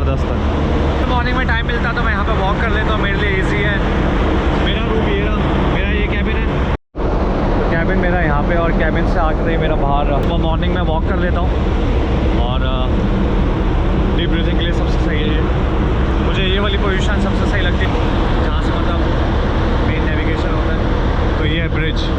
ज़बरदस्त है। मॉर्निंग में टाइम मिलता तो मैं यहाँ पे वॉक कर लेता हूँ, मेरे लिए ईजी है। मेरा रूम ये रहा, मेरा ये कैबिन है, तो कैबिन मेरा यहाँ पे, और कैबिन से आकर ही मेरा बाहर मैं मॉर्निंग में वॉक कर लेता हूँ। और डीप ब्रीथिंग के लिए सबसे सही है ये, मुझे ये वाली पोजीशन सबसे सही लगती है जहाँ से मतलब मेन नेविगेशन होता है। तो ये है ब्रिज।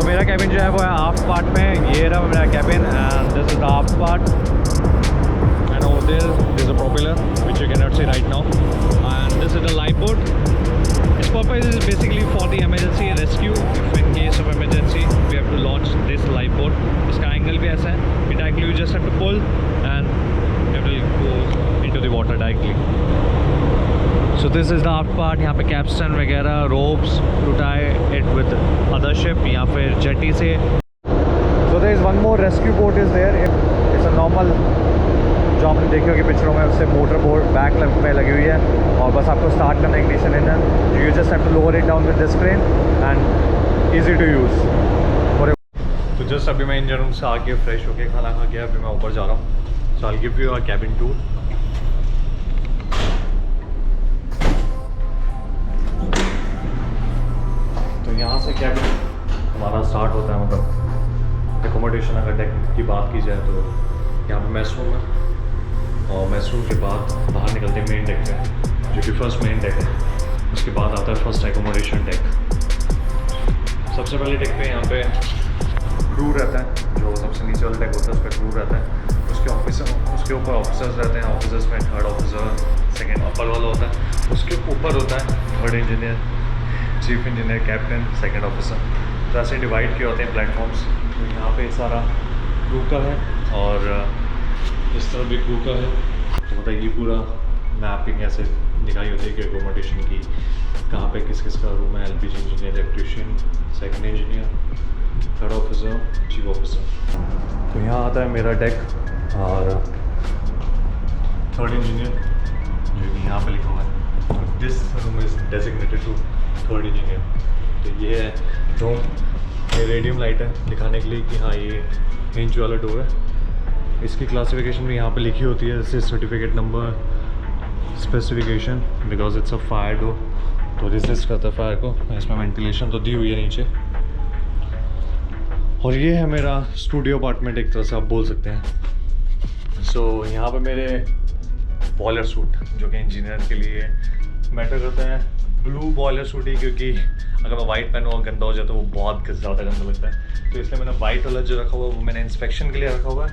मेरा कैबिन जो है वो है हाफ पार्ट में। ये रहा मेरा cabin and this is the half part and over there is a propeller which you can not see right now and this is the life boat. It's purpose is basically for the emergency rescue. If in case of emergency we have to launch this life boat. इसका angle भी ऐसा है कि directly you just have to pull and it will go into the water directly. So this is the aft part. यहाँ पे capstan वगैरह, ropes to tie it with other ship या फिर जेटी से। So there is one more rescue boat is there. It's a normal जो आपने देखी होगी पिक्चरों में, उससे मोटर बोट बैक में लगी हुई है और बस आपको स्टार्ट करना ignition engine. You just have to lower it down with this crane and easy to use. तो जस्ट अभी मैं इंजन रूम से आके फ्रेश होके खाना खा के अभी मैं ऊपर जा रहा हूँ। So I'll give you a cabin tour. यहाँ से कैबिन हमारा स्टार्ट होता है, मतलब एकोमोडेशन अगर डेक की बात की जाए तो यहाँ पे मेस रूम है और मेस रूम के बाद बाहर निकलते हैं मेन डेक पे जो कि फर्स्ट मेन डेक है। उसके बाद आता है फर्स्ट एकोमोडेशन डेक। सबसे पहले डेक पे यहाँ पे क्रू रहता है, जो सबसे नीचे वाला डेक होता है उस पर क्रू रहता है। उसके ऊपर ऑफिसर्स रहते हैं। ऑफिसर्स में थर्ड ऑफिसर, सेकेंड अपर वाला होता है। उसके ऊपर होता है third engineer, chief engineer, captain, second officer. तो ऐसे डिवाइड किए होते हैं प्लेटफॉर्म्स। तो यहाँ पे सारा क्रू का है और इस तरह भी क्रू का है। तो मतलब ये पूरा मैपिंग ऐसे दिखाई होती है कि एकोमोडेशन की कहाँ पे किस किस का रूम है। LPG engineer, electrician, second engineer, third officer, chief officer. तो यहाँ आता है मेरा डेक और थर्ड इंजीनियर जो कि यहाँ पे लिखा हुआ है। This room is designated to third engineer. तो ये है रूम, ये रेडियम लाइट है दिखाने के लिए कि हाँ ये हिंज वाला डोर है। इसकी क्लासिफिकेशन भी यहाँ पे लिखी होती है, जैसे certificate number, specification, because it's a fire door, तो रेजिस्ट करता है फायर को। इसमें वेंटिलेशन तो दी हुई है नीचे। और ये है मेरा स्टूडियो अपार्टमेंट एक तरह से आप बोल सकते हैं। सो यहाँ पे मेरे बॉयलर सूट जो कि इंजीनियर के लिए मैटर करता है। ब्लू बॉयलर सूट ही, क्योंकि अगर मैं वाइट पहनूँ और गंदा हो जाए तो वो बहुत ज़्यादा गंदा लगता है। तो इसलिए मैंने वाइट वाला जो रखा हुआ है वो मैंने इंस्पेक्शन के लिए रखा हुआ है।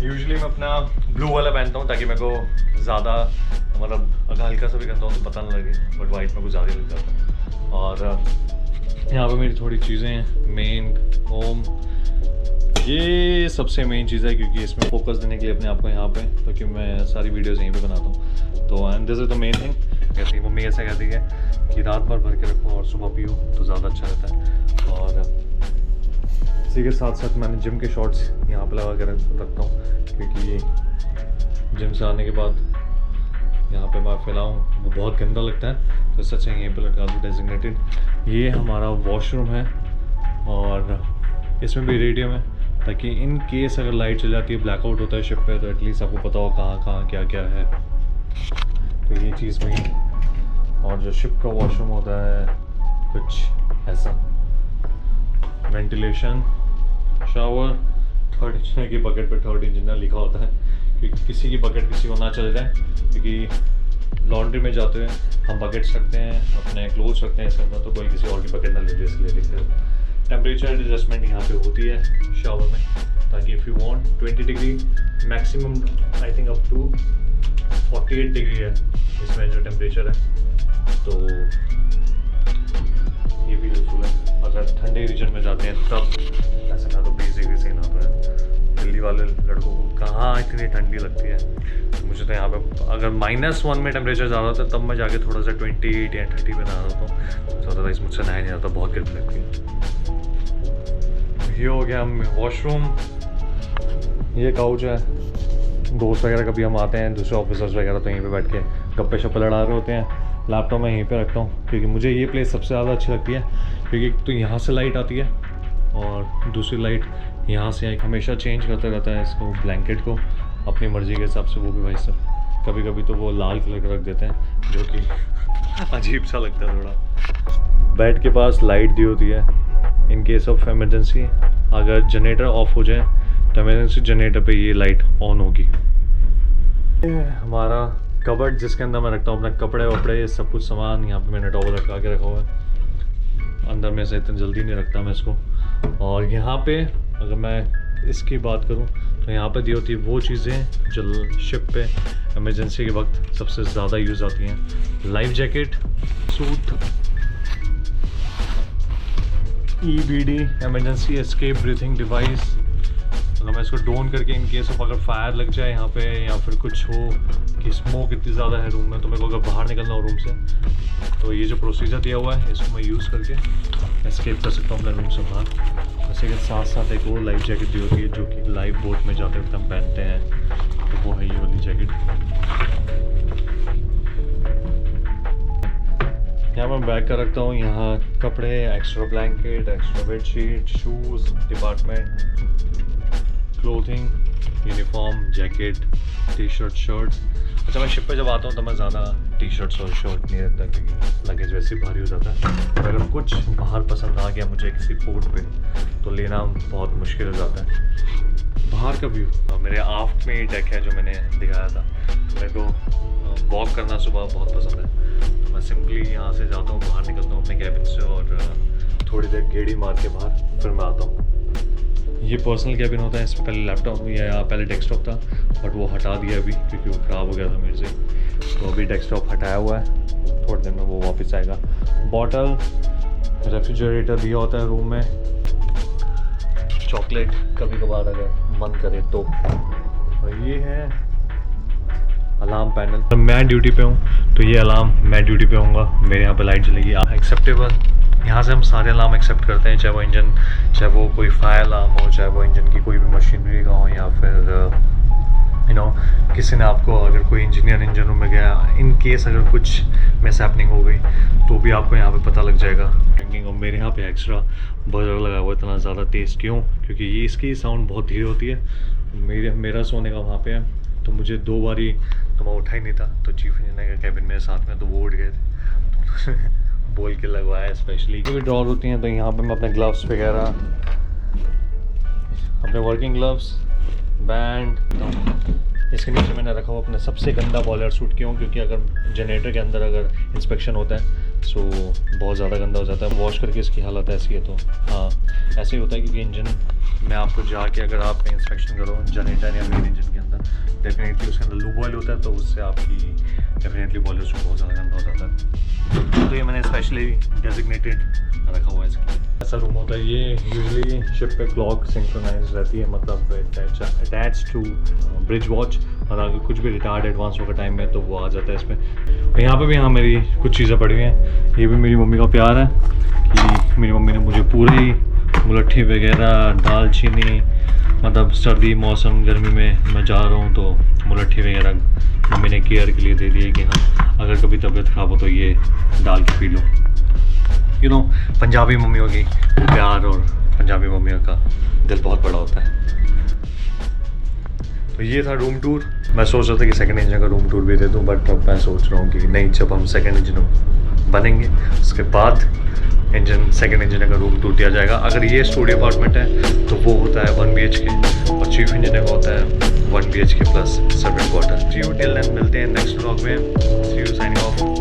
यूजुअली मैं अपना ब्लू वाला पहनता हूँ ताकि मेरे को ज़्यादा, मतलब अगर हल्का सा भी गंदा हो तो पता ना लगे, बट वाइट में कुछ ज़्यादा लग जाता है। और यहाँ पर मेरी थोड़ी चीज़ें हैं। मेन होम, ये सबसे मेन चीज़ है क्योंकि इसमें फोकस देने के लिए अपने आप को यहाँ पे, क्योंकि मैं सारी वीडियोज़ यहीं पे बनाता हूँ। तो and this is the main thing. कहती है मम्मी ऐसा कहती है कि रात भर के रखो और सुबह पियो तो ज़्यादा अच्छा रहता है। और इसी के साथ साथ मैंने जिम के शॉर्ट्स यहाँ पे लगा कर रखता हूँ, क्योंकि जिम से आने के बाद यहाँ पे मैं फैलाऊँ वो बहुत गंदा लगता है, तो सच यहीं पे लगा दूँ डेजिग्नेटेड। ये हमारा वॉशरूम है और इसमें भी रेडियम है ताकि इन केस अगर लाइट चल जाती है, ब्लैकआउट होता है शिप पे, तो एटलीस्ट आपको पता हो कहाँ कहाँ क्या क्या है। तो ये चीज़ में, और जो शिप का वॉशरूम होता है कुछ ऐसा, वेंटिलेशन, शावर, थर्ड इंजीनियर की बकेट पे थर्ड इंजीनियर लिखा होता है क्योंकि किसी की बकेट किसी को ना चले जाए, क्योंकि लॉन्ड्री में जाते हुए हम बकेट्स रखते हैं, अपने क्लोथ्स रखते हैं, इसमें तो कोई किसी और की बकेट ना ले जाए, इसलिए लिखते हैं। टेम्परेचर एडजस्टमेंट यहाँ पे होती है शावर में, ताकि if you want 20 degree maximum, I think up to 48 degree है इसमें जो टेम्परेचर है, तो ये भी यूजफुल है। अगर ठंडे रीजन में जाते हैं तब ऐसा ना तो 20 डिग्री से ना तो है। दिल्ली वाले लड़कों को कहाँ इतनी ठंडी लगती है, तो मुझे तो यहाँ पे अगर -1 में टेम्परेचर ज़्यादा होता है तब मैं जाके थोड़ा सा 28 या 30 पे नहा होता हूँ, तो ज़्यादा इस मुझसे नहाया नहीं जाता, बहुत गर्मी लगती है। ये हो गया वॉशरूम, ये काउच है। दोस्त वगैरह कभी हम आते हैं दूसरे ऑफिसर्स वगैरह तो यहीं पे बैठ के गप्पे शप्पे लड़ा रहे होते हैं। लैपटॉप मैं यहीं पे रखता हूँ क्योंकि मुझे ये प्लेस सबसे ज़्यादा अच्छी लगती है, क्योंकि तो यहाँ से लाइट आती है और दूसरी लाइट यहाँ से हमेशा चेंज करते रहता है इसको, ब्लैंकेट को अपनी मर्ज़ी के हिसाब से। वो भी भाई सब कभी कभी तो वो लाल कलर का रख देते हैं जो कि अजीब सा लगता है थोड़ा। बेड के पास लाइट दी होती है इन केस ऑफ एमरजेंसी। अगर जनरेटर ऑफ हो जाए तो एमरजेंसी जनरेटर पे ये लाइट ऑन होगी। हमारा कबर्ड जिसके अंदर मैं रखता हूँ अपने कपड़े वपड़े सब कुछ सामान। यहाँ पे मैंने टॉवल लटका के रखा हुआ है, अंदर में से इतनी जल्दी नहीं रखता मैं इसको। और यहाँ पे अगर मैं इसकी बात करूँ तो यहाँ पे दी होती है वो चीज़ें जो शिप पे इमरजेंसी के वक्त सबसे ज़्यादा यूज़ आती हैं। Life jacket, suit, EBD emergency escape breathing device. अगर मैं इसको डोन करके इन केस ऑफ अगर फायर लग जाए यहाँ पे या फिर कुछ हो कि स्मोक इतनी ज़्यादा है रूम में तो मेरे को अगर बाहर निकलना हो रूम से तो ये जो प्रोसीजर दिया हुआ है इसको मैं यूज़ करके एस्केप कर सकता हूँ अपने रूम से बाहर। इसी के साथ साथ एक और लाइफ जैकेट दी होती है जो कि लाइफ बोट में जाते वक्त हम पहनते हैं, तो वो है ये वाली जैकेट। यहाँ मैं बैग का रखता हूँ, यहाँ कपड़े, extra blanket, extra bedsheet, shoes, department, clothing, uniform, jacket, T shirt, shirts. अच्छा मैं शिप पे जब आता हूँ तो मैं ज़्यादा टी शर्ट्स और शर्ट नहीं रखता क्योंकि लगेज वैसे ही भारी हो जाता है। अगर कुछ बाहर पसंद आ गया मुझे किसी पोर्ट पे तो लेना बहुत मुश्किल हो जाता है। बाहर का व्यू मेरे आफ्ट में ही डेक है जो मैंने दिखाया था, तो मेरे को वॉक करना सुबह बहुत पसंद है। तो मैं सिंपली यहाँ से जाता हूँ, बाहर निकलता हूँ अपने कैबिन से और थोड़ी देर गेड़ी मार के बाहर फिर मैं आता हूँ। ये पर्सनल कैबिन होता है, इसमें पहले लैपटॉप या पहले डेस्कटॉप था बट वो हटा दिया अभी क्योंकि वो ख़राब हो गया था मेरे से। तो अभी डेस्कटॉप हटाया हुआ है, थोड़ी देर में वो वापस आएगा। बॉटल, रेफ्रिजरेटर दिया होता है रूम में, चॉकलेट कभी कभार अगर मन करे तो। और ये है अलार्म पैनल। जब मैं ड्यूटी पे हूँ तो ये अलार्म मैं ड्यूटी पे होऊंगा, मेरे यहाँ पे लाइट जलेगी। एक्सेप्टेबल, यहाँ से हम सारे अलार्म एक्सेप्ट करते हैं, चाहे वो इंजन, चाहे वो कोई फायर अलार्म हो, चाहे वो इंजन की कोई भी मशीनरी का हो, या फिर किसी ने आपको अगर कोई इंजीनियर इंजन रूम में गया, इन केस अगर कुछ मिस हैपनिंग हो गई तो भी आपको यहाँ पे पता लग जाएगा। और मेरे यहाँ पे एक्स्ट्रा बजर लगा हुआ है, इतना ज़्यादा तेज़ क्यों? क्योंकि ये इसकी साउंड बहुत धीरे होती है। मेरा सोने का वहाँ पे है तो मुझे 2 बारी तो मैं उठा ही नहीं था, तो चीफ इंजीनियर का कैबिन मेरे साथ में तो वो उठ गए थे तो बोल के लगवाया स्पेशली। कोई भी ड्रॉर होती हैं तो यहाँ पे मैं अपने ग्लव्स वगैरह, अपने वर्किंग ग्लव्स, बैंड, इसके नीचे मैंने रखा हुआ अपना सबसे गंदा बॉयलर सूट। क्यों? क्योंकि अगर जनरेटर के अंदर अगर इंस्पेक्शन होता है सो बहुत ज़्यादा गंदा हो जाता है, वॉश करके इसकी हालत ऐसी है। तो हाँ ऐसे ही होता है क्योंकि इंजन में आपको जाके अगर आप इंस्पेक्शन करो जनरेटर या मेन इंजन के अंदर, डेफिनेटली उसके अंदर लूब ऑयल होता है तो उससे आपकी डेफिनेटली बॉयलर सूट बहुत ज़्यादा गंदा हो जाता है। तो ये मैंने स्पेशली डेजिग्नेटेड रखा हुआ है इसके लिए। ऐसा रूम होता है ये, यूजुअली शिप पे क्लॉक सिंक्रोनाइज रहती है, मतलब अटैच टू ब्रिज वॉच, और अगर कुछ भी रिटार्ड एडवांस होगा टाइम में तो वो आ जाता है इसमें। तो यहाँ पे भी हाँ मेरी कुछ चीज़ें पड़ी हुई हैं, ये भी मेरी मम्मी का प्यार है कि मेरी मम्मी ने मुझे पूरी मुलट्ठी वगैरह, दालचीनी, मतलब सर्दी मौसम गर्मी में मैं जा रहा हूँ तो मुलट्ठी वगैरह मम्मी ने केयर के लिए दे दी है कि हाँ अगर कभी तबीयत ख़राब हो तो ये डाल के पी लो। यू नो पंजाबी मम्मियों की प्यार और पंजाबी मम्मियों का दिल बहुत बड़ा होता है। तो ये था रूम टूर। मैं सोच रहा था कि सेकंड इंजन का रूम टूर भी दे दूं, बट अब मैं सोच रहा हूँ कि नहीं, जब हम सेकंड इंजन बनेंगे उसके बाद सेकंड इंजन का रूम टूर दिया जाएगा। अगर ये स्टूडियो अपार्टमेंट है तो वो होता है 1 BHK और चीफ इंजीनियर का होता है 1 BHK plus servant quarter. See you till then, मिलते हैं नेक्स्ट व्लॉग में। See you, signing of.